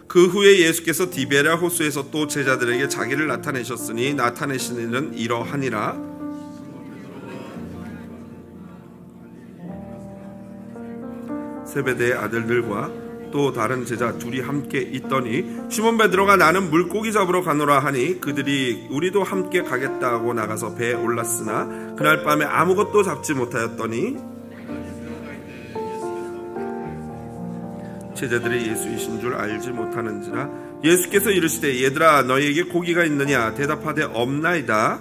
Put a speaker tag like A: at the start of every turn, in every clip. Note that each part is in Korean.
A: 그 후에 예수께서 디베랴 호수에서 또 제자들에게 자기를 나타내셨으니 나타내신 일은 이러하니라. 세베대의 아들들과 또 다른 제자 둘이 함께 있더니 시몬 베드로가 나는 물고기 잡으러 가노라 하니 그들이 우리도 함께 가겠다고 나가서 배에 올랐으나 그날 밤에 아무것도 잡지 못하였더니 제자들이 예수이신 줄 알지 못하는지라. 예수께서 이르시되 얘들아 너희에게 고기가 있느냐 대답하되 없나이다.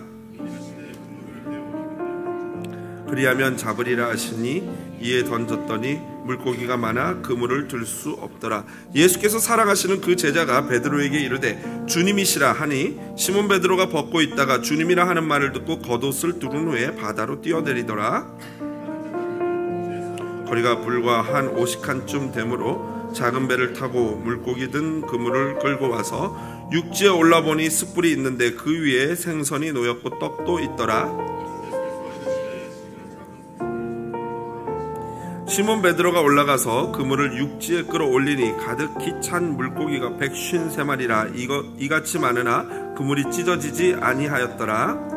A: 그리하면 잡으리라 하시니 이에 던졌더니 물고기가 많아 그물을 들 수 없더라. 예수께서 사랑하시는 그 제자가 베드로에게 이르되 주님이시라 하니 시몬 베드로가 벗고 있다가 주님이라 하는 말을 듣고 겉옷을 두른 후에 바다로 뛰어내리더라. 거리가 불과 한 50칸쯤 되므로 작은 배를 타고 물고기 든 그물을 끌고 와서 육지에 올라보니 숯불이 있는데 그 위에 생선이 놓였고 떡도 있더라. 시몬 베드로가 올라가서 그물을 육지에 끌어올리니 가득히 찬 물고기가 153마리라 이같이 많으나 그물이 찢어지지 아니하였더라.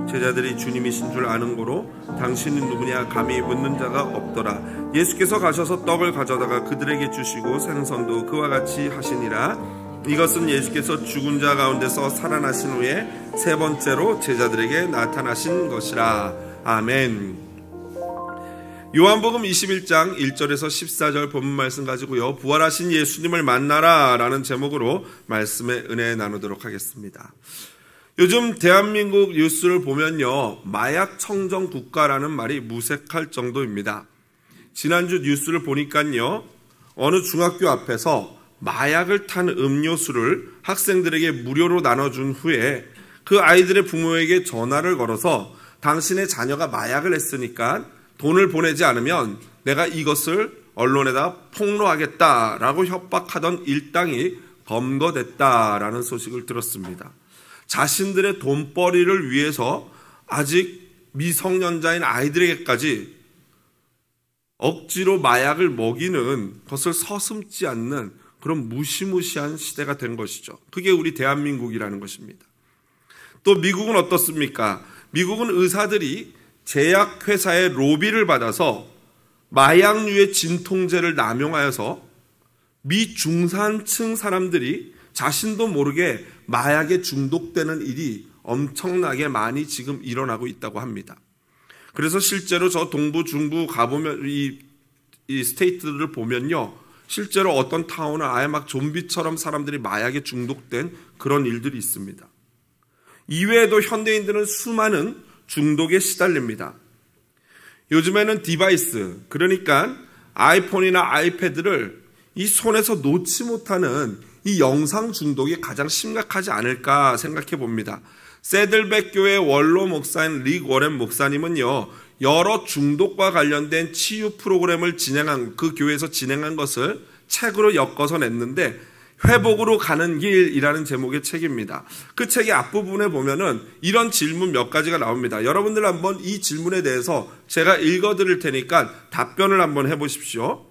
A: 제자들이 주님이신 줄 아는 고로 당신은 누구냐 감히 묻는 자가 없더라. 예수께서 가셔서 떡을 가져다가 그들에게 주시고 생선도 그와 같이 하시니라. 이것은 예수께서 죽은 자 가운데서 살아나신 후에 세 번째로 제자들에게 나타나신 것이라. 아멘. 요한복음 21장 1절에서 14절 본문 말씀 가지고요, 부활하신 예수님을 만나라 라는 제목으로 말씀의 은혜 나누도록 하겠습니다. 요즘 대한민국 뉴스를 보면요, 마약 청정 국가라는 말이 무색할 정도입니다. 지난주 뉴스를 보니까요, 어느 중학교 앞에서 마약을 탄 음료수를 학생들에게 무료로 나눠준 후에 그 아이들의 부모에게 전화를 걸어서 당신의 자녀가 마약을 했으니까 돈을 보내지 않으면 내가 이것을 언론에다 폭로하겠다라고 협박하던 일당이 검거됐다라는 소식을 들었습니다. 자신들의 돈벌이를 위해서 아직 미성년자인 아이들에게까지 억지로 마약을 먹이는 것을 서슴지 않는 그런 무시무시한 시대가 된 것이죠. 그게 우리 대한민국이라는 것입니다. 또 미국은 어떻습니까? 미국은 의사들이 제약회사의 로비를 받아서 마약류의 진통제를 남용하여서 미중산층 사람들이 자신도 모르게 마약에 중독되는 일이 엄청나게 많이 지금 일어나고 있다고 합니다. 그래서 실제로 저 동부 중부 가보면 이 스테이트들을 보면요, 실제로 어떤 타운은 아예 막 좀비처럼 사람들이 마약에 중독된 그런 일들이 있습니다. 이외에도 현대인들은 수많은 중독에 시달립니다. 요즘에는 디바이스, 그러니까 아이폰이나 아이패드를 이 손에서 놓지 못하는 이 영상 중독이 가장 심각하지 않을까 생각해 봅니다. 세들백 교회 원로 목사인 릭 워렌 목사님은요, 여러 중독과 관련된 치유 프로그램을 그 교회에서 진행한 것을 책으로 엮어서 냈는데, 회복으로 가는 길이라는 제목의 책입니다. 그 책의 앞부분에 보면은 이런 질문 몇 가지가 나옵니다. 여러분들 한번 이 질문에 대해서 제가 읽어드릴 테니까 답변을 한번 해보십시오.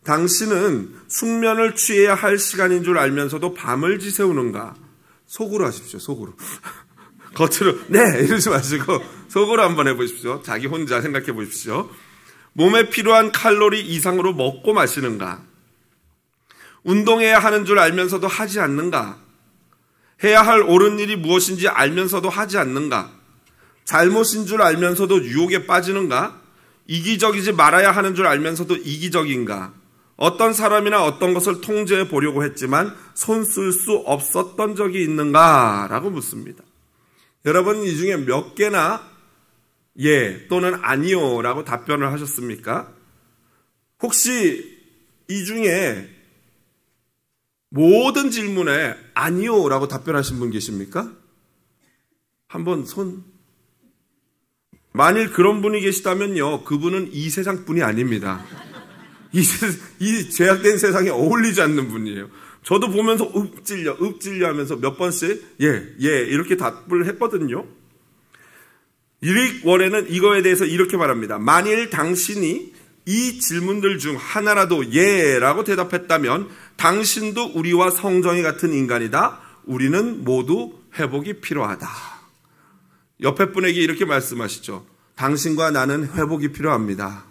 A: 당신은 숙면을 취해야 할 시간인 줄 알면서도 밤을 지새우는가? 속으로 하십시오. 속으로. 겉으로 네 이러지 마시고 속으로 한번 해보십시오. 자기 혼자 생각해 보십시오. 몸에 필요한 칼로리 이상으로 먹고 마시는가? 운동해야 하는 줄 알면서도 하지 않는가? 해야 할 옳은 일이 무엇인지 알면서도 하지 않는가? 잘못인 줄 알면서도 유혹에 빠지는가? 이기적이지 말아야 하는 줄 알면서도 이기적인가? 어떤 사람이나 어떤 것을 통제해 보려고 했지만 손 쓸 수 없었던 적이 있는가? 라고 묻습니다. 여러분 이 중에 몇 개나 예 또는 아니요 라고 답변을 하셨습니까? 혹시 이 중에 모든 질문에 아니요 라고 답변하신 분 계십니까? 한번 손. 만일 그런 분이 계시다면요, 그분은 이 세상 분이 아닙니다. 이 제약된 세상에 어울리지 않는 분이에요. 저도 보면서 읍질려 하면서 몇 번씩 예 이렇게 답을 했거든요. 릭 워렌은 이거에 대해서 이렇게 말합니다. 만일 당신이 이 질문들 중 하나라도 예라고 대답했다면 당신도 우리와 성정이 같은 인간이다. 우리는 모두 회복이 필요하다. 옆에 분에게 이렇게 말씀하시죠. 당신과 나는 회복이 필요합니다.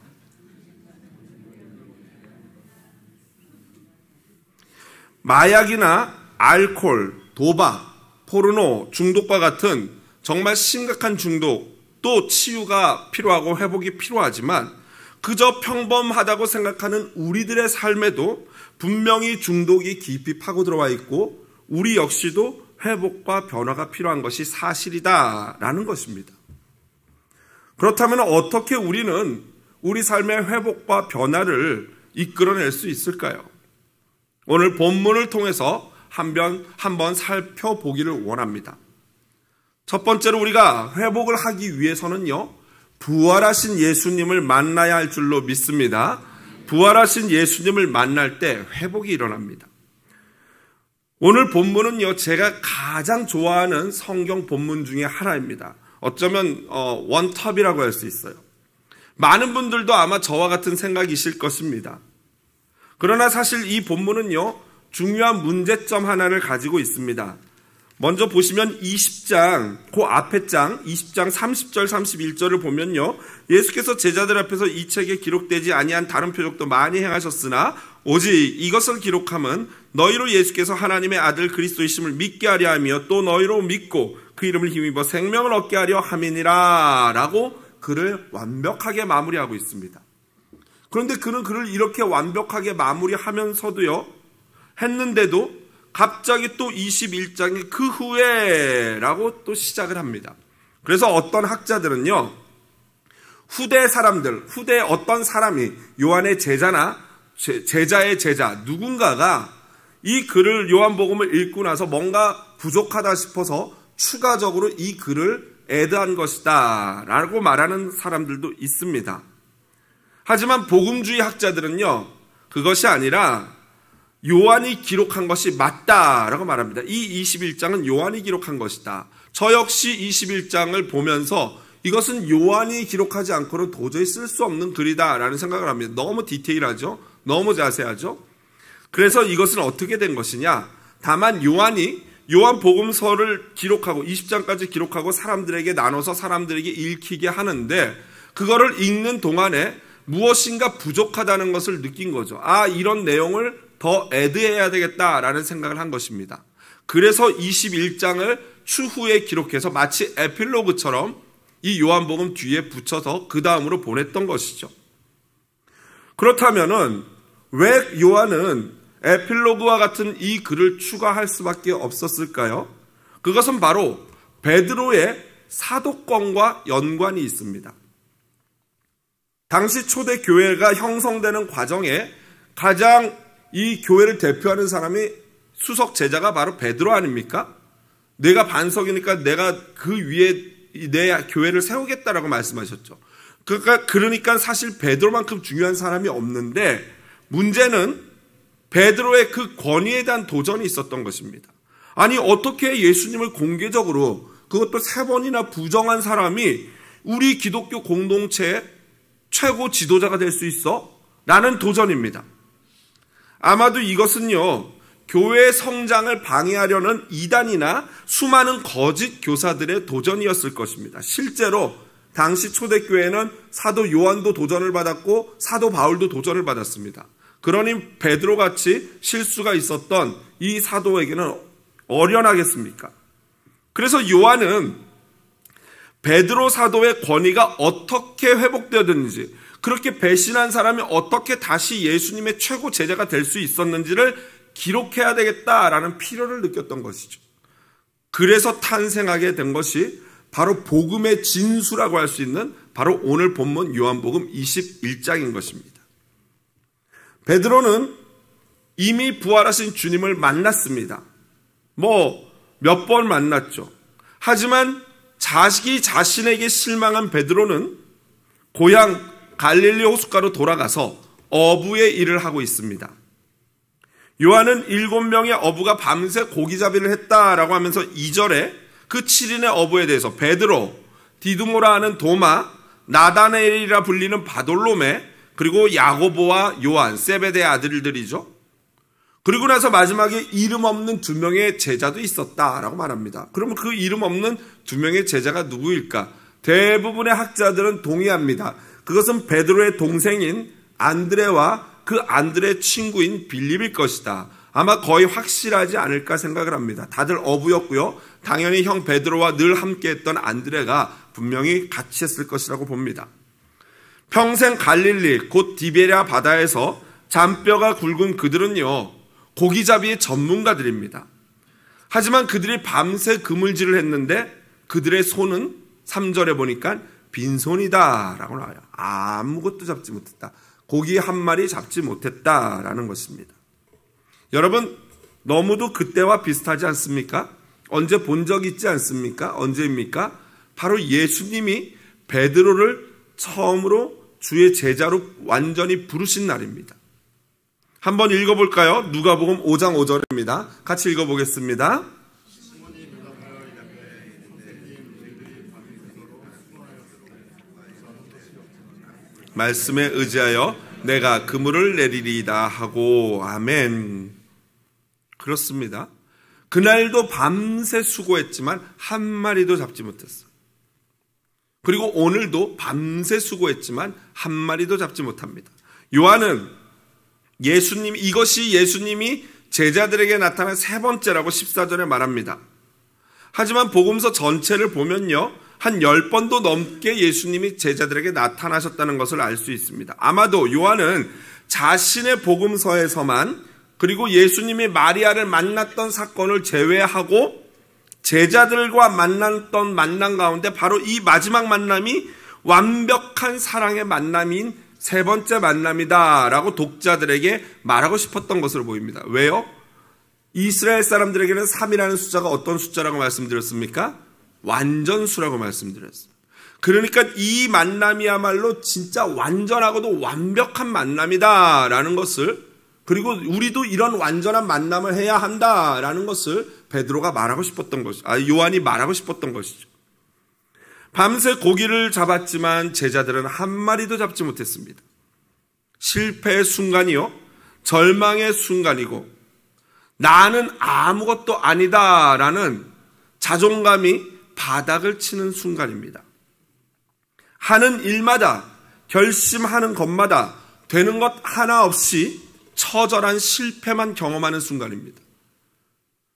A: 마약이나 알코올, 도박, 포르노, 중독과 같은 정말 심각한 중독, 또 치유가 필요하고 회복이 필요하지만 그저 평범하다고 생각하는 우리들의 삶에도 분명히 중독이 깊이 파고 들어와 있고 우리 역시도 회복과 변화가 필요한 것이 사실이다라는 것입니다. 그렇다면 어떻게 우리는 우리 삶의 회복과 변화를 이끌어낼 수 있을까요? 오늘 본문을 통해서 한번 살펴보기를 원합니다. 첫 번째로 우리가 회복을 하기 위해서는요, 부활하신 예수님을 만나야 할 줄로 믿습니다. 부활하신 예수님을 만날 때 회복이 일어납니다. 오늘 본문은요, 제가 가장 좋아하는 성경 본문 중에 하나입니다. 어쩌면 원톱이라고 할 수 있어요. 많은 분들도 아마 저와 같은 생각이실 것입니다. 그러나 사실 이 본문은요, 중요한 문제점 하나를 가지고 있습니다. 먼저 보시면 20장, 그 앞에 장 20장 30절 31절을 보면요, 예수께서 제자들 앞에서 이 책에 기록되지 아니한 다른 표적도 많이 행하셨으나 오직 이것을 기록함은 너희로 예수께서 하나님의 아들 그리스도이심을 믿게 하려 하며 또 너희로 믿고 그 이름을 힘입어 생명을 얻게 하려 함이니라 라고 글을 완벽하게 마무리하고 있습니다. 그런데 그는 글을 이렇게 완벽하게 마무리하면서도요, 했는데도 갑자기 또 21장에 그 후에 라고 또 시작을 합니다. 그래서 어떤 학자들은요, 후대 어떤 사람이 요한의 제자나 제자의 제자 누군가가 이 글을 요한복음을 읽고 나서 뭔가 부족하다 싶어서 추가적으로 이 글을 애드한 것이다 라고 말하는 사람들도 있습니다. 하지만 복음주의 학자들은요, 그것이 아니라 요한이 기록한 것이 맞다라고 말합니다. 이 21장은 요한이 기록한 것이다. 저 역시 21장을 보면서 이것은 요한이 기록하지 않고는 도저히 쓸 수 없는 글이다라는 생각을 합니다. 너무 디테일하죠? 너무 자세하죠? 그래서 이것은 어떻게 된 것이냐? 다만 요한이 요한복음서를 기록하고 20장까지 기록하고 사람들에게 나눠서 사람들에게 읽히게 하는데 그거를 읽는 동안에 무엇인가 부족하다는 것을 느낀 거죠. 아, 이런 내용을 더 애드해야 되겠다라는 생각을 한 것입니다. 그래서 21장을 추후에 기록해서 마치 에필로그처럼 이 요한복음 뒤에 붙여서 그 다음으로 보냈던 것이죠. 그렇다면은 왜 요한은 에필로그와 같은 이 글을 추가할 수밖에 없었을까요? 그것은 바로 베드로의 사도권과 연관이 있습니다. 당시 초대 교회가 형성되는 과정에 가장 이 교회를 대표하는 사람이 수석 제자가 바로 베드로 아닙니까? 내가 반석이니까 내가 그 위에 내 교회를 세우겠다라고 말씀하셨죠. 그러니까 사실 베드로만큼 중요한 사람이 없는데 문제는 베드로의 그 권위에 대한 도전이 있었던 것입니다. 아니, 어떻게 예수님을 공개적으로 그것도 3번이나 부정한 사람이 우리 기독교 공동체의 최고 지도자가 될 수 있어? 라는 도전입니다. 아마도 이것은요, 교회의 성장을 방해하려는 이단이나 수많은 거짓 교사들의 도전이었을 것입니다. 실제로 당시 초대교회는 사도 요한도 도전을 받았고 사도 바울도 도전을 받았습니다. 그러니 베드로같이 실수가 있었던 이 사도에게는 어련하겠습니까? 그래서 요한은 베드로 사도의 권위가 어떻게 회복되었는지, 그렇게 배신한 사람이 어떻게 다시 예수님의 최고 제자가 될 수 있었는지를 기록해야 되겠다라는 필요를 느꼈던 것이죠. 그래서 탄생하게 된 것이 바로 복음의 진수라고 할 수 있는 바로 오늘 본문 요한복음 21장인 것입니다. 베드로는 이미 부활하신 주님을 만났습니다. 몇 번 만났죠. 하지만 자신에게 실망한 베드로는 고향 갈릴리 호숫가로 돌아가서 어부의 일을 하고 있습니다. 요한은 7명의 어부가 밤새 고기잡이를 했다라고 하면서 2절에 그 7인의 어부에 대해서 베드로, 디두모라 하는 도마, 나다나엘이라 불리는 바돌로메, 그리고 야고보와 요한, 세베대의 아들들이죠. 그리고 나서 마지막에 이름 없는 두 명의 제자도 있었다라고 말합니다. 그러면 그 이름 없는 두 명의 제자가 누구일까? 대부분의 학자들은 동의합니다. 그것은 베드로의 동생인 안드레와 그 안드레의 친구인 빌립일 것이다. 아마 거의 확실하지 않을까 생각을 합니다. 다들 어부였고요. 당연히 형 베드로와 늘 함께했던 안드레가 분명히 같이 했을 것이라고 봅니다. 평생 갈릴리 곧 디베랴 바다에서 잔뼈가 굵은 그들은요, 고기잡이의 전문가들입니다. 하지만 그들이 밤새 그물질을 했는데 그들의 손은 3절에 보니까 빈손이다라고 나와요. 아무것도 잡지 못했다. 고기 한 마리 잡지 못했다라는 것입니다. 여러분, 너무도 그때와 비슷하지 않습니까? 언제 본 적 있지 않습니까? 언제입니까? 바로 예수님이 베드로를 처음으로 주의 제자로 완전히 부르신 날입니다. 한번 읽어볼까요? 누가복음 5장 5절입니다. 같이 읽어보겠습니다. 말씀에 의지하여 내가 그물을 내리리이다 하고 아멘. 그렇습니다. 그날도 밤새 수고했지만 한 마리도 잡지 못했어요. 그리고 오늘도 밤새 수고했지만 한 마리도 잡지 못합니다. 요한은 이것이 예수님이 제자들에게 나타난 세 번째라고 14절에 말합니다. 하지만 복음서 전체를 보면요, 한 10번도 넘게 예수님이 제자들에게 나타나셨다는 것을 알 수 있습니다. 아마도 요한은 자신의 복음서에서만, 그리고 예수님이 마리아를 만났던 사건을 제외하고 제자들과 만났던 만남 가운데 바로 이 마지막 만남이 완벽한 사랑의 만남인 세 번째 만남이다라고 독자들에게 말하고 싶었던 것으로 보입니다. 왜요? 이스라엘 사람들에게는 3이라는 숫자가 어떤 숫자라고 말씀드렸습니까? 완전수라고 말씀드렸습니다. 그러니까 이 만남이야말로 진짜 완전하고도 완벽한 만남이다라는 것을, 그리고 우리도 이런 완전한 만남을 해야 한다라는 것을 베드로가 말하고 싶었던 것이죠. 요한이 말하고 싶었던 것이죠. 밤새 고기를 잡았지만 제자들은 한 마리도 잡지 못했습니다. 실패의 순간이요, 절망의 순간이고 나는 아무것도 아니다라는 자존감이 바닥을 치는 순간입니다. 하는 일마다, 결심하는 것마다 되는 것 하나 없이 처절한 실패만 경험하는 순간입니다.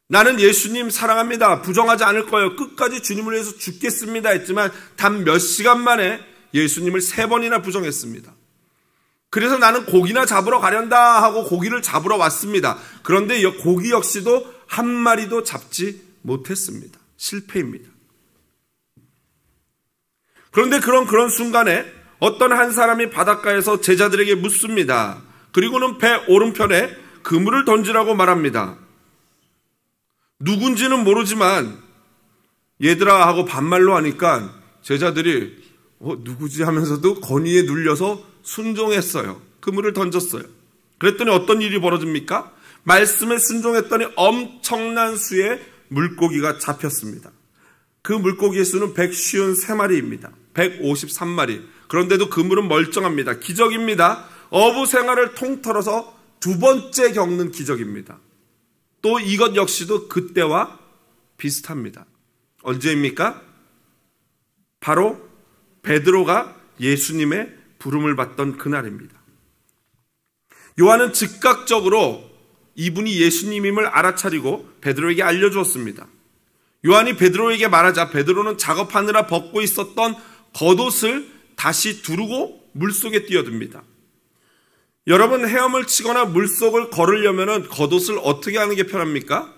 A: 나는 예수님 사랑합니다. 부정하지 않을 거예요. 끝까지 주님을 위해서 죽겠습니다 했지만 단 몇 시간 만에 예수님을 3번이나 부정했습니다. 그래서 나는 고기나 잡으러 가련다 하고 고기를 잡으러 왔습니다. 그런데 고기 역시도 한 마리도 잡지 못했습니다. 실패입니다. 그런데 그런 순간에 어떤 한 사람이 바닷가에서 제자들에게 묻습니다. 그리고는 배 오른편에 그물을 던지라고 말합니다. 누군지는 모르지만 얘들아 하고 반말로 하니까 제자들이 누구지 하면서도 권위에 눌려서 순종했어요. 그물을 던졌어요. 그랬더니 어떤 일이 벌어집니까? 말씀에 순종했더니 엄청난 수의 물고기가 잡혔습니다. 그 물고기의 수는 153마리입니다. 153마리. 그런데도 그물은 멀쩡합니다. 기적입니다. 어부 생활을 통틀어서 두 번째 겪는 기적입니다. 또 이것 역시도 그때와 비슷합니다. 언제입니까? 바로 베드로가 예수님의 부름을 받던 그날입니다. 요한은 즉각적으로 이분이 예수님임을 알아차리고 베드로에게 알려주었습니다. 요한이 베드로에게 말하자 베드로는 작업하느라 벗고 있었던 겉옷을 다시 두르고 물속에 뛰어듭니다. 여러분, 헤엄을 치거나 물속을 걸으려면 겉옷을 어떻게 하는 게 편합니까?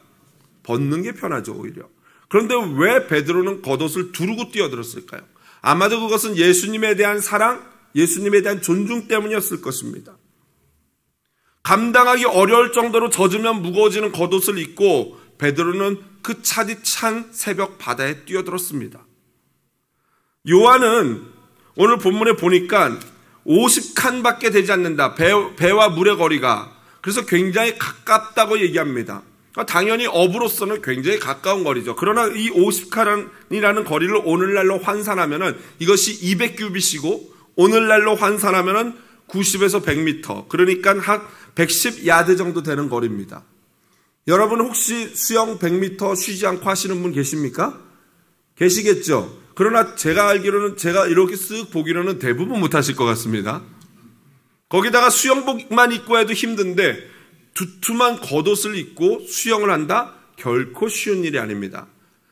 A: 벗는 게 편하죠, 오히려. 그런데 왜 베드로는 겉옷을 두르고 뛰어들었을까요? 아마도 그것은 예수님에 대한 사랑, 예수님에 대한 존중 때문이었을 것입니다. 감당하기 어려울 정도로 젖으면 무거워지는 겉옷을 입고 베드로는 그 차디찬 새벽 바다에 뛰어들었습니다. 요한은 오늘 본문에 보니까 50칸밖에 되지 않는다. 배와 물의 거리가. 그래서 굉장히 가깝다고 얘기합니다. 당연히 어부로서는 굉장히 가까운 거리죠. 그러나 이 50칸이라는 거리를 오늘날로 환산하면은 이것이 200규빗이고 오늘날로 환산하면은 90에서 100m, 그러니까 한 110야드 정도 되는 거리입니다. 여러분 혹시 수영 100m 쉬지 않고 하시는 분 계십니까? 계시겠죠? 그러나 제가 알기로는, 제가 이렇게 쓱 보기로는 대부분 못 하실 것 같습니다. 거기다가 수영복만 입고 해도 힘든데 두툼한 겉옷을 입고 수영을 한다? 결코 쉬운 일이 아닙니다.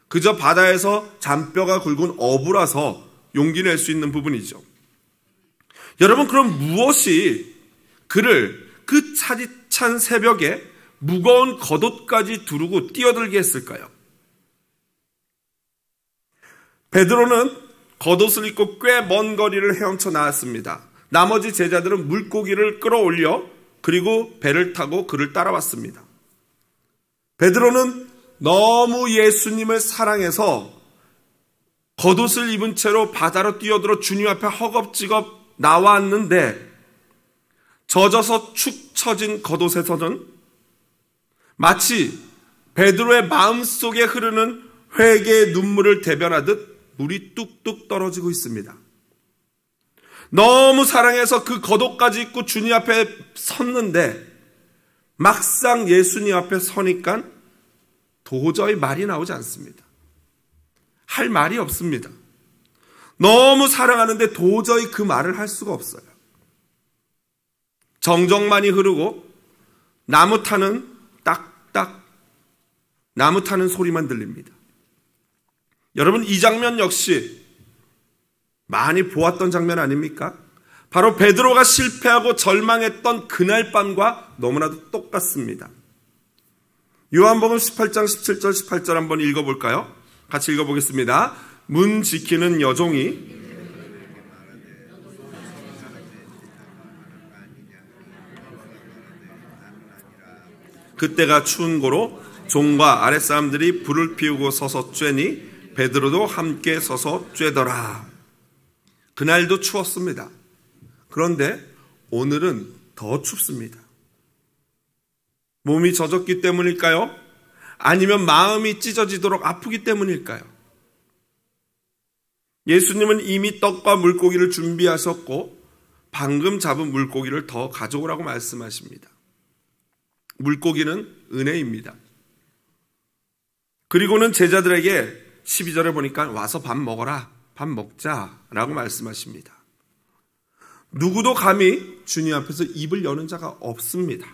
A: 그저 바다에서 잔뼈가 굵은 어부라서 용기 낼 수 있는 부분이죠. 여러분, 그럼 무엇이 그를 그 차디찬 새벽에 무거운 겉옷까지 두르고 뛰어들게 했을까요? 베드로는 겉옷을 입고 꽤 먼 거리를 헤엄쳐 나왔습니다. 나머지 제자들은 물고기를 끌어올려 그리고 배를 타고 그를 따라왔습니다. 베드로는 너무 예수님을 사랑해서 겉옷을 입은 채로 바다로 뛰어들어 주님 앞에 허겁지겁 나왔는데, 젖어서 축 처진 겉옷에서는 마치 베드로의 마음속에 흐르는 회개의 눈물을 대변하듯 물이 뚝뚝 떨어지고 있습니다. 너무 사랑해서 그 겉옷까지 입고 주님 앞에 섰는데 막상 예수님 앞에 서니까 도저히 말이 나오지 않습니다. 할 말이 없습니다. 너무 사랑하는데 도저히 그 말을 할 수가 없어요. 정적만이 흐르고 나무 타는 딱딱 나무 타는 소리만 들립니다. 여러분, 이 장면 역시 많이 보았던 장면 아닙니까? 바로 베드로가 실패하고 절망했던 그날 밤과 너무나도 똑같습니다. 요한복음 18장 17절 18절 한번 읽어볼까요? 같이 읽어보겠습니다. 문 지키는 여종이 그때가 추운 고로 종과 아랫사람들이 불을 피우고 서서 쬐니 베드로도 함께 서서 쬐더라. 그날도 추웠습니다. 그런데 오늘은 더 춥습니다. 몸이 젖었기 때문일까요? 아니면 마음이 찢어지도록 아프기 때문일까요? 예수님은 이미 떡과 물고기를 준비하셨고 방금 잡은 물고기를 더 가져오라고 말씀하십니다. 물고기는 은혜입니다. 그리고는 제자들에게 12절에 보니까 와서 밥 먹어라, 밥 먹자라고 말씀하십니다. 누구도 감히 주님 앞에서 입을 여는 자가 없습니다.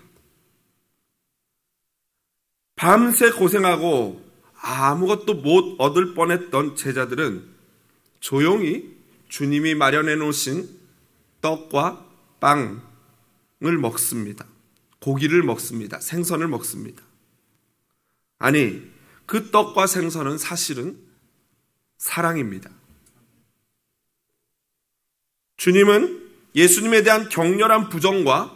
A: 밤새 고생하고 아무것도 못 얻을 뻔했던 제자들은 조용히 주님이 마련해 놓으신 떡과 빵을 먹습니다. 고기를 먹습니다. 생선을 먹습니다. 아니, 그 떡과 생선은 사실은 사랑입니다. 주님은 예수님에 대한 격렬한 부정과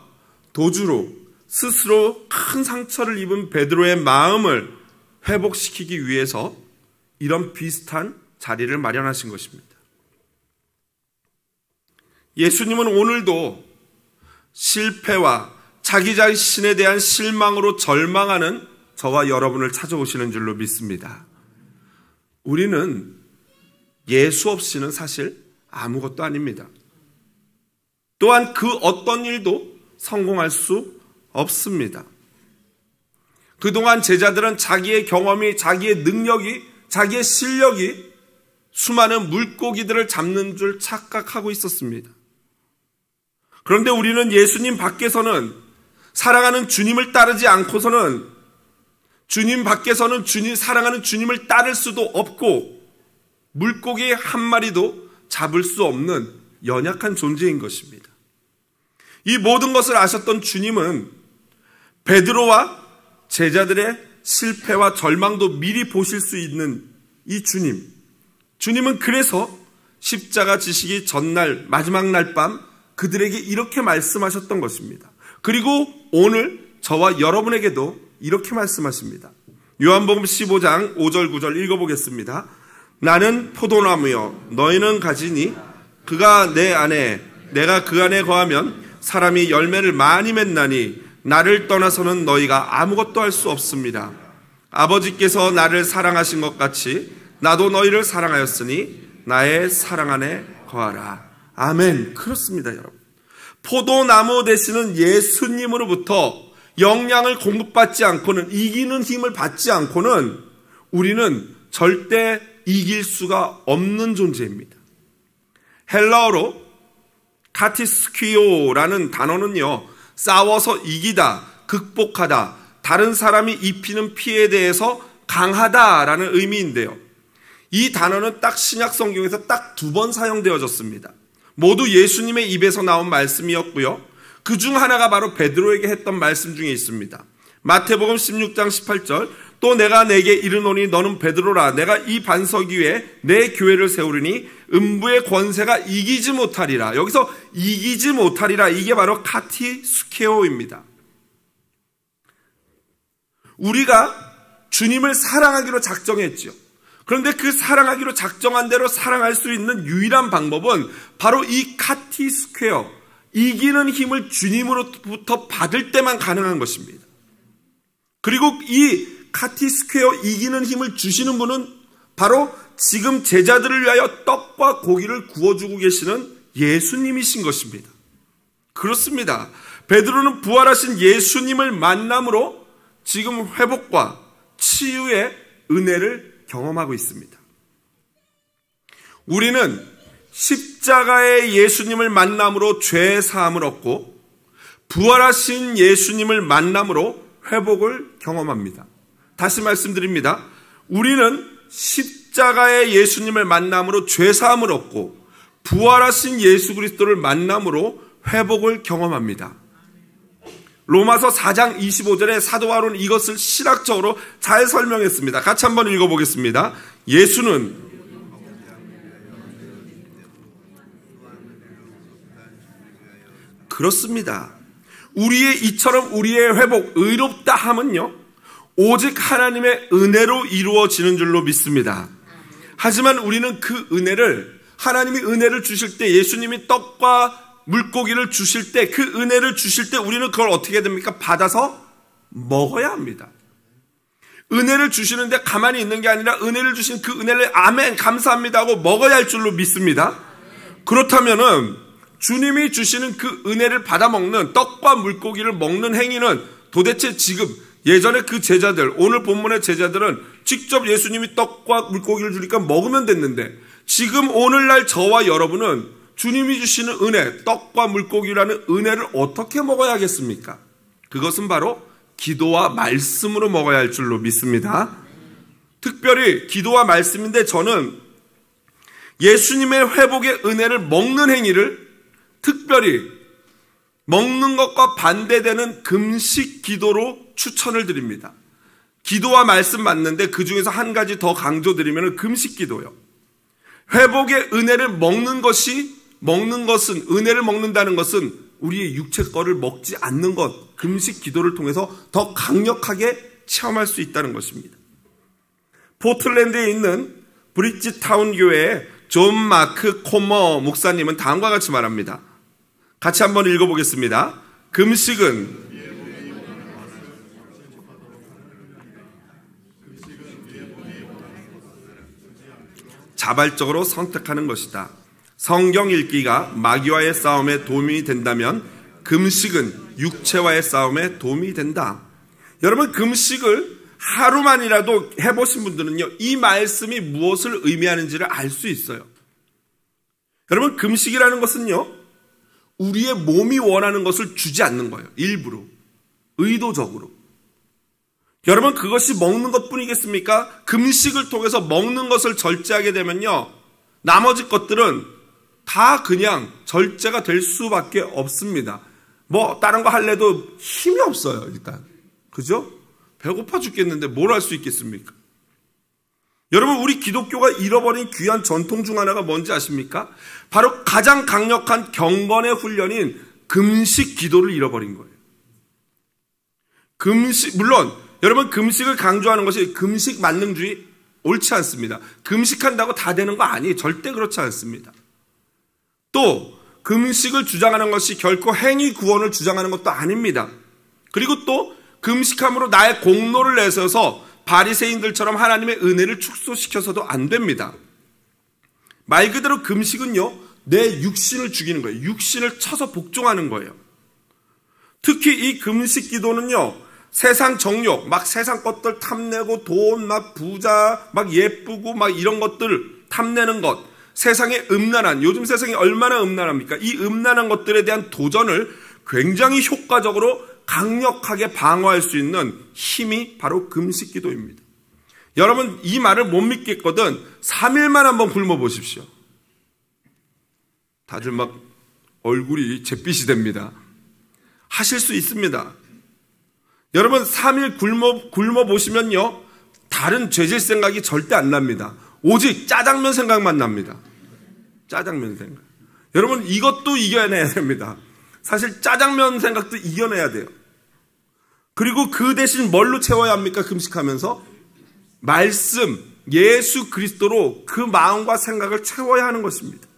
A: 도주로 스스로 큰 상처를 입은 베드로의 마음을 회복시키기 위해서 이런 비슷한 자리를 마련하신 것입니다. 예수님은 오늘도 실패와 자기 자신에 대한 실망으로 절망하는 저와 여러분을 찾아오시는 줄로 믿습니다. 우리는 예수 없이는 사실 아무것도 아닙니다. 또한 그 어떤 일도 성공할 수 없습니다. 그동안 제자들은 자기의 경험이, 자기의 능력이, 자기의 실력이 수많은 물고기들을 잡는 줄 착각하고 있었습니다. 그런데 우리는 예수님 밖에서는, 사랑하는 주님을 따르지 않고서는 주님 밖에서는 사랑하는 주님을 따를 수도 없고 물고기 한 마리도 잡을 수 없는 연약한 존재인 것입니다. 이 모든 것을 아셨던 주님은 베드로와 제자들의 실패와 절망도 미리 보실 수 있는 이 주님은 그래서 십자가 지시기 전날 마지막 날 밤 그들에게 이렇게 말씀하셨던 것입니다. 그리고 오늘 저와 여러분에게도 이렇게 말씀하십니다. 요한복음 15장 5절 9절 읽어보겠습니다. 나는 포도나무여 너희는 가지니 그가 내 안에 내가 그 안에 거하면 사람이 열매를 많이 맺나니 나를 떠나서는 너희가 아무것도 할 수 없습니다. 아버지께서 나를 사랑하신 것 같이 나도 너희를 사랑하였으니 나의 사랑 안에 거하라. 아멘. 그렇습니다, 여러분. 포도나무 되시는 예수님으로부터 영양을 공급받지 않고는, 이기는 힘을 받지 않고는 우리는 절대 이길 수가 없는 존재입니다. 헬라어로 카티스퀴오라는 단어는요, 싸워서 이기다, 극복하다, 다른 사람이 입히는 피해에 대해서 강하다라는 의미인데요. 이 단어는 딱 신약 성경에서 딱 2번 사용되어졌습니다. 모두 예수님의 입에서 나온 말씀이었고요. 그 중 하나가 바로 베드로에게 했던 말씀 중에 있습니다. 마태복음 16장 18절, 또 내가 내게 이르노니 너는 베드로라. 내가 이 반석 위에 내 교회를 세우리니 음부의 권세가 이기지 못하리라. 여기서 이기지 못하리라, 이게 바로 카티스케오입니다. 우리가 주님을 사랑하기로 작정했죠. 그런데 그 사랑하기로 작정한 대로 사랑할 수 있는 유일한 방법은 바로 이 카티스퀘어, 이기는 힘을 주님으로부터 받을 때만 가능한 것입니다. 그리고 이 카티스퀘어, 이기는 힘을 주시는 분은 바로 지금 제자들을 위하여 떡과 고기를 구워주고 계시는 예수님이신 것입니다. 그렇습니다. 베드로는 부활하신 예수님을 만남으로 지금 회복과 치유의 은혜를 경험하고 있습니다. 우리는 십자가의 예수님을 만남으로 죄 사함을 얻고 부활하신 예수님을 만남으로 회복을 경험합니다. 다시 말씀드립니다. 우리는 십자가의 예수님을 만남으로 죄 사함을 얻고 부활하신 예수 그리스도를 만남으로 회복을 경험합니다. 로마서 4장 25절에 사도 바울은 이것을 신학적으로 잘 설명했습니다. 같이 한번 읽어보겠습니다. 예수는 그렇습니다. 이처럼 우리의 회복, 의롭다 함은요, 오직 하나님의 은혜로 이루어지는 줄로 믿습니다. 하지만 우리는 그 은혜를, 하나님이 은혜를 주실 때, 예수님이 떡과 물고기를 주실 때, 그 은혜를 주실 때 우리는 그걸 어떻게 됩니까? 받아서 먹어야 합니다. 은혜를 주시는데 가만히 있는 게 아니라 은혜를 주신 그 은혜를 아멘 감사합니다 하고 먹어야 할 줄로 믿습니다. 그렇다면은 주님이 주시는 그 은혜를 받아 먹는, 떡과 물고기를 먹는 행위는 도대체 지금 예전에 그 제자들, 오늘 본문의 제자들은 직접 예수님이 떡과 물고기를 주니까 먹으면 됐는데, 지금 오늘날 저와 여러분은 주님이 주시는 은혜, 떡과 물고기라는 은혜를 어떻게 먹어야겠습니까? 그것은 바로 기도와 말씀으로 먹어야 할 줄로 믿습니다. 특별히 기도와 말씀인데, 저는 예수님의 회복의 은혜를 먹는 행위를 특별히 먹는 것과 반대되는 금식 기도로 추천을 드립니다. 기도와 말씀 맞는데 그 중에서 한 가지 더 강조드리면 금식 기도요. 회복의 은혜를 먹는 것은, 은혜를 먹는다는 것은 우리의 육체 거를 먹지 않는 것, 금식 기도를 통해서 더 강력하게 체험할 수 있다는 것입니다. 포틀랜드에 있는 브릿지타운 교회의 존 마크 코머 목사님은 다음과 같이 말합니다. 같이 한번 읽어보겠습니다. 금식은 자발적으로 선택하는 것이다. 성경 읽기가 마귀와의 싸움에 도움이 된다면 금식은 육체와의 싸움에 도움이 된다. 여러분, 금식을 하루만이라도 해보신 분들은요, 이 말씀이 무엇을 의미하는지를 알 수 있어요. 여러분, 금식이라는 것은요, 우리의 몸이 원하는 것을 주지 않는 거예요. 일부러, 의도적으로. 여러분, 그것이 먹는 것뿐이겠습니까? 금식을 통해서 먹는 것을 절제하게 되면요, 나머지 것들은 다 그냥 절제가 될 수밖에 없습니다. 뭐 다른 거 할래도 힘이 없어요. 일단, 그죠? 배고파 죽겠는데 뭘 할 수 있겠습니까? 여러분, 우리 기독교가 잃어버린 귀한 전통 중 하나가 뭔지 아십니까? 바로 가장 강력한 경건의 훈련인 금식 기도를 잃어버린 거예요. 금식, 물론 여러분, 금식을 강조하는 것이 금식 만능주의 옳지 않습니다. 금식한다고 다 되는 거 아니에요. 절대 그렇지 않습니다. 또 금식을 주장하는 것이 결코 행위 구원을 주장하는 것도 아닙니다. 그리고 또 금식함으로 나의 공로를 내세워서 바리새인들처럼 하나님의 은혜를 축소시켜서도 안 됩니다. 말 그대로 금식은요, 내 육신을 죽이는 거예요. 육신을 쳐서 복종하는 거예요. 특히 이 금식 기도는요, 세상 정욕, 막 세상 것들 탐내고 돈, 막 부자, 막 예쁘고 막 이런 것들 탐내는 것, 세상의 음란한, 요즘 세상이 얼마나 음란합니까? 이 음란한 것들에 대한 도전을 굉장히 효과적으로 강력하게 방어할 수 있는 힘이 바로 금식 기도입니다. 여러분, 이 말을 못 믿겠거든 3일만 한번 굶어 보십시오. 다들 막 얼굴이 잿빛이 됩니다. 하실 수 있습니다. 여러분, 3일 굶어 보시면요, 다른 죄질 생각이 절대 안 납니다. 오직 짜장면 생각만 납니다. 짜장면 생각. 여러분, 이것도 이겨내야 됩니다. 사실 짜장면 생각도 이겨내야 돼요. 그리고 그 대신 뭘로 채워야 합니까? 금식하면서 말씀, 예수 그리스도로 그 마음과 생각을 채워야 하는 것입니다.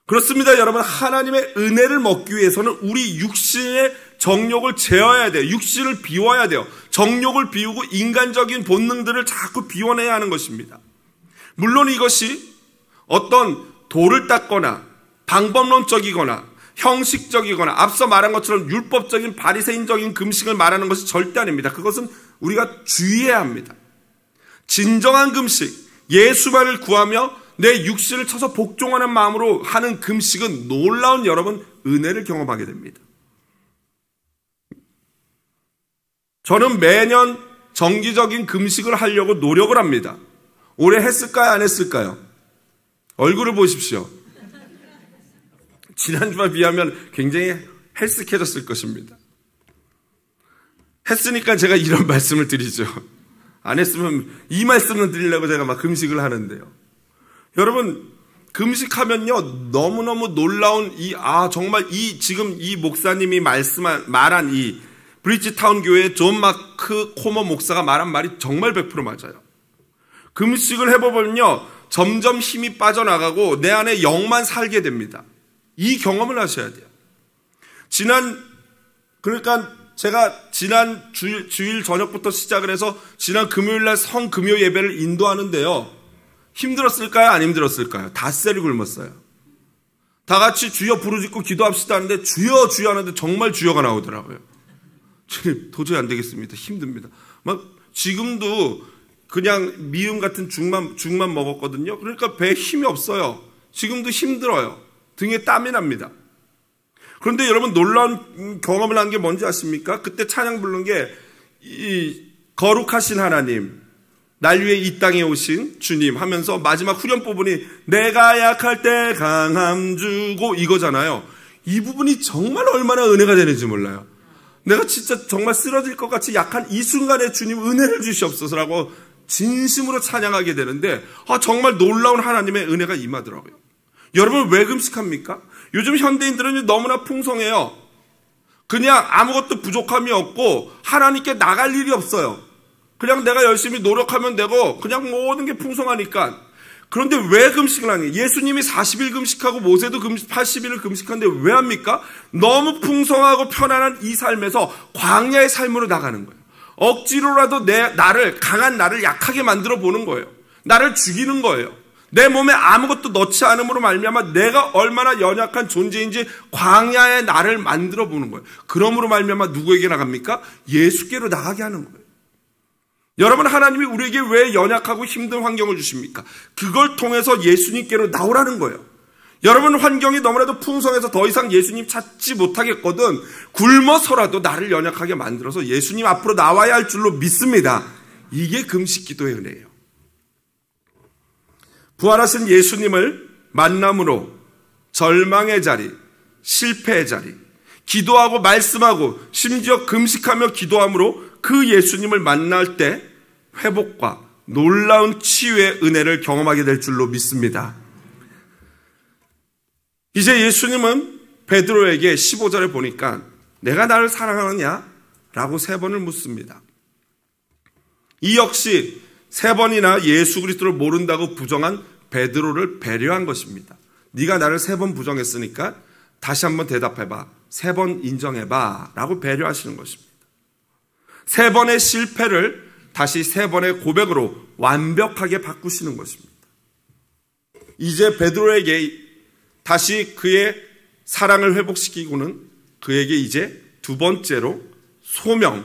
A: 그렇습니다. 여러분, 하나님의 은혜를 먹기 위해서는 우리 육신의 정욕을 제어해야 돼요. 육신을 비워야 돼요. 정욕을 비우고 인간적인 본능들을 자꾸 비워내야 하는 것입니다. 물론 이것이 어떤 도를 닦거나 방법론적이거나 형식적이거나 앞서 말한 것처럼 율법적인 바리새인적인 금식을 말하는 것이 절대 아닙니다. 그것은 우리가 주의해야 합니다. 진정한 금식, 예수만을 구하며 내 육신을 쳐서 복종하는 마음으로 하는 금식은 놀라운 여러분 은혜를 경험하게 됩니다. 저는 매년 정기적인 금식을 하려고 노력을 합니다. 올해 했을까요? 안 했을까요? 얼굴을 보십시오. 지난주와 비하면 굉장히 헬스케졌을 것입니다. 했으니까 제가 이런 말씀을 드리죠. 안 했으면 이 말씀을 드리려고 제가 막 금식을 하는데요. 여러분, 금식하면요, 너무너무 놀라운 정말 지금 이 목사님이 말한 이 브리지타운 교회의 존 마크 코머 목사가 말한 말이 정말 100% 맞아요. 금식을 해보면요, 점점 힘이 빠져나가고 내 안에 영만 살게 됩니다. 이 경험을 하셔야 돼요. 그러니까 제가 지난 주일 저녁부터 시작을 해서 지난 금요일날 성금요 예배를 인도하는데요. 힘들었을까요? 안 힘들었을까요? 닷새를 굶었어요. 다 같이 주여 부르짖고 기도합시다 하는데 주여 주여 하는데 정말 주여가 나오더라고요. 주님, 도저히 안 되겠습니다. 힘듭니다. 막 지금도 그냥 미음 같은 죽만 먹었거든요. 그러니까 배에 힘이 없어요. 지금도 힘들어요. 등에 땀이 납니다. 그런데 여러분, 놀라운 경험을 한 게 뭔지 아십니까? 그때 찬양 부른 게 거룩하신 하나님, 날 위해 이 땅에 오신 주님 하면서 마지막 후렴 부분이 내가 약할 때 강함 주고 이거잖아요. 이 부분이 정말 얼마나 은혜가 되는지 몰라요. 내가 진짜 정말 쓰러질 것 같이 약한 이 순간에 주님 은혜를 주시옵소서라고 진심으로 찬양하게 되는데 정말 놀라운 하나님의 은혜가 임하더라고요. 여러분, 왜 금식합니까? 요즘 현대인들은 너무나 풍성해요. 그냥 아무것도 부족함이 없고 하나님께 나갈 일이 없어요. 그냥 내가 열심히 노력하면 되고 그냥 모든 게 풍성하니까. 그런데 왜 금식을 하니? 예수님이 40일 금식하고 모세도 80일을 금식하는데 왜 합니까? 너무 풍성하고 편안한 이 삶에서 광야의 삶으로 나가는 거예요. 억지로라도 강한 나를 약하게 만들어 보는 거예요. 나를 죽이는 거예요. 내 몸에 아무것도 넣지 않음으로 말미암아 내가 얼마나 연약한 존재인지 광야의 나를 만들어 보는 거예요. 그러므로 말미암아 누구에게 나갑니까? 예수께로 나가게 하는 거예요. 여러분, 하나님이 우리에게 왜 연약하고 힘든 환경을 주십니까? 그걸 통해서 예수님께로 나오라는 거예요. 여러분, 환경이 너무나도 풍성해서 더 이상 예수님 찾지 못하겠거든 굶어서라도 나를 연약하게 만들어서 예수님 앞으로 나와야 할 줄로 믿습니다. 이게 금식 기도의 은혜예요. 부활하신 예수님을 만남으로 절망의 자리, 실패의 자리, 기도하고 말씀하고 심지어 금식하며 기도함으로 그 예수님을 만날 때 회복과 놀라운 치유의 은혜를 경험하게 될 줄로 믿습니다. 이제 예수님은 베드로에게 15절에 보니까 내가 나를 사랑하느냐? 라고 3번을 묻습니다. 이 역시 3번이나 예수 그리스도를 모른다고 부정한 베드로를 배려한 것입니다. 네가 나를 3번 부정했으니까 다시 한번 대답해봐. 3번 인정해봐. 라고 배려하시는 것입니다. 3번의 실패를 다시 3번의 고백으로 완벽하게 바꾸시는 것입니다. 이제 베드로에게 다시 그의 사랑을 회복시키고는 그에게 이제 두 번째로 소명,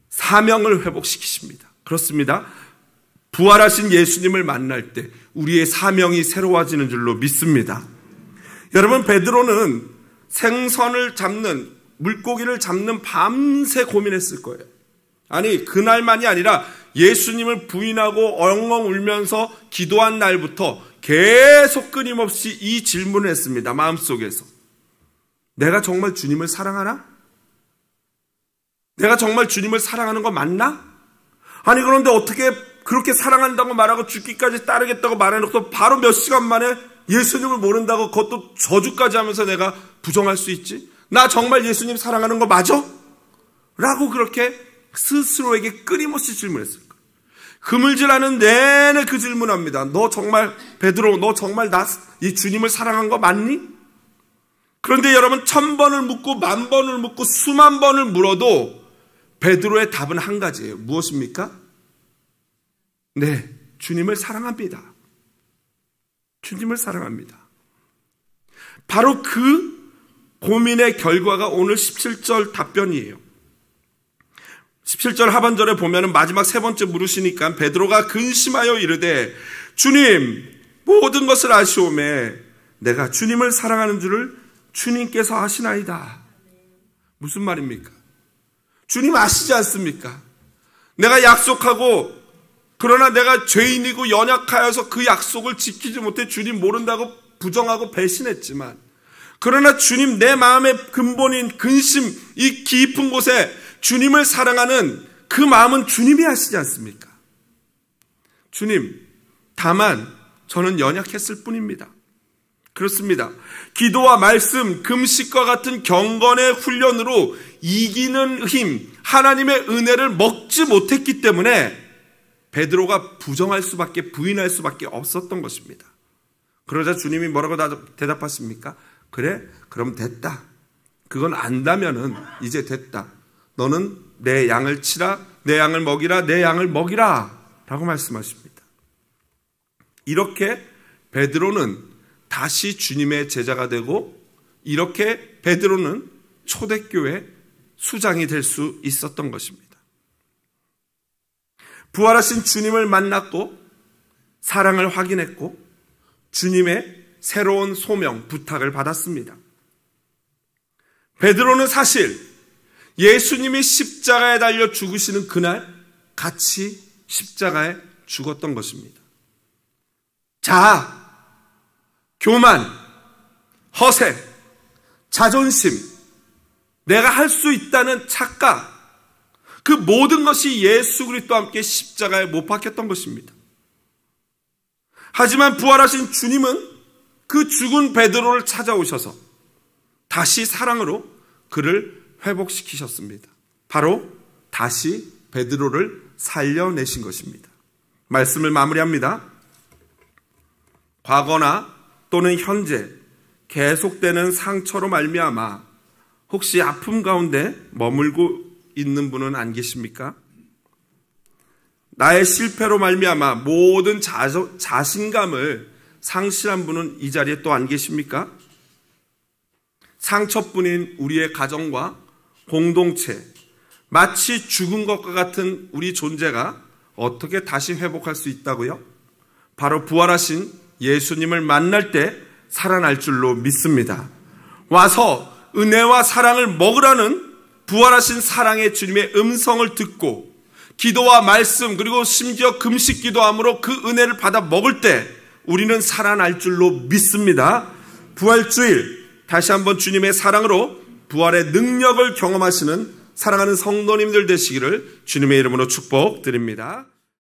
A: 사명을 회복시키십니다. 그렇습니다. 부활하신 예수님을 만날 때 우리의 사명이 새로워지는 줄로 믿습니다. 여러분, 베드로는 생선을 잡는, 물고기를 잡는 밤새 고민했을 거예요. 아니, 그날만이 아니라 예수님을 부인하고 엉엉 울면서 기도한 날부터 계속 끊임없이 이 질문을 했습니다. 마음속에서. 내가 정말 주님을 사랑하나? 내가 정말 주님을 사랑하는 거 맞나? 아니, 그런데 어떻게 그렇게 사랑한다고 말하고 죽기까지 따르겠다고 말해놓고 바로 몇 시간 만에 예수님을 모른다고 그것도 저주까지 하면서 내가 부정할 수 있지? 나 정말 예수님 사랑하는 거 맞아? 라고 그렇게 스스로에게 끊임없이 질문했을 거예요. 그물질하는 내내 그 질문합니다. 너 정말, 베드로, 너 정말 이 주님을 사랑한 거 맞니? 그런데 여러분, 1000번을 묻고 10,000번을 묻고 수만 번을 물어도 베드로의 답은 한 가지예요. 무엇입니까? 네, 주님을 사랑합니다. 주님을 사랑합니다. 바로 그 고민의 결과가 오늘 17절 답변이에요. 17절 하반절에 보면은 마지막 세 번째 물으시니까 베드로가 근심하여 이르되 주님, 모든 것을 아시오매 내가 주님을 사랑하는 줄을 주님께서 아시나이다. 무슨 말입니까? 주님 아시지 않습니까? 내가 약속하고 그러나 내가 죄인이고 연약하여서 그 약속을 지키지 못해 주님 모른다고 부정하고 배신했지만, 그러나 주님, 내 마음의 근본인 근심, 이 깊은 곳에 주님을 사랑하는 그 마음은 주님이 아시지 않습니까? 주님, 다만 저는 연약했을 뿐입니다. 그렇습니다. 기도와 말씀, 금식과 같은 경건의 훈련으로 이기는 힘, 하나님의 은혜를 먹지 못했기 때문에 베드로가 부정할 수밖에, 부인할 수밖에 없었던 것입니다. 그러자 주님이 뭐라고 대답하십니까? 그래, 그럼 됐다. 그건 안다면은 이제 됐다. 너는 내 양을 치라, 내 양을 먹이라, 내 양을 먹이라 라고 말씀하십니다. 이렇게 베드로는 다시 주님의 제자가 되고, 이렇게 베드로는 초대교회 수장이 될 수 있었던 것입니다. 부활하신 주님을 만났고 사랑을 확인했고 주님의 새로운 소명, 부탁을 받았습니다. 베드로는 사실 예수님이 십자가에 달려 죽으시는 그날 같이 십자가에 죽었던 것입니다. 자아, 교만, 허세, 자존심, 내가 할 수 있다는 착각, 그 모든 것이 예수 그리스도와 함께 십자가에 못 박혔던 것입니다. 하지만 부활하신 주님은 그 죽은 베드로를 찾아오셔서 다시 사랑으로 그를 회복시키셨습니다. 바로 다시 베드로를 살려내신 것입니다. 말씀을 마무리합니다. 과거나 또는 현재 계속되는 상처로 말미암아 혹시 아픔 가운데 머물고 있는 분은 안 계십니까? 나의 실패로 말미암아 모든 자신감을 상실한 분은 이 자리에 또 안 계십니까? 상처뿐인 우리의 가정과 공동체, 마치 죽은 것과 같은 우리 존재가 어떻게 다시 회복할 수 있다고요? 바로 부활하신 예수님을 만날 때 살아날 줄로 믿습니다. 와서 은혜와 사랑을 먹으라는 부활하신 사랑의 주님의 음성을 듣고 기도와 말씀, 그리고 심지어 금식 기도함으로 그 은혜를 받아 먹을 때 우리는 살아날 줄로 믿습니다. 부활주일 다시 한번 주님의 사랑으로 부활의 능력을 경험하시는 사랑하는 성도님들 되시기를 주님의 이름으로 축복드립니다.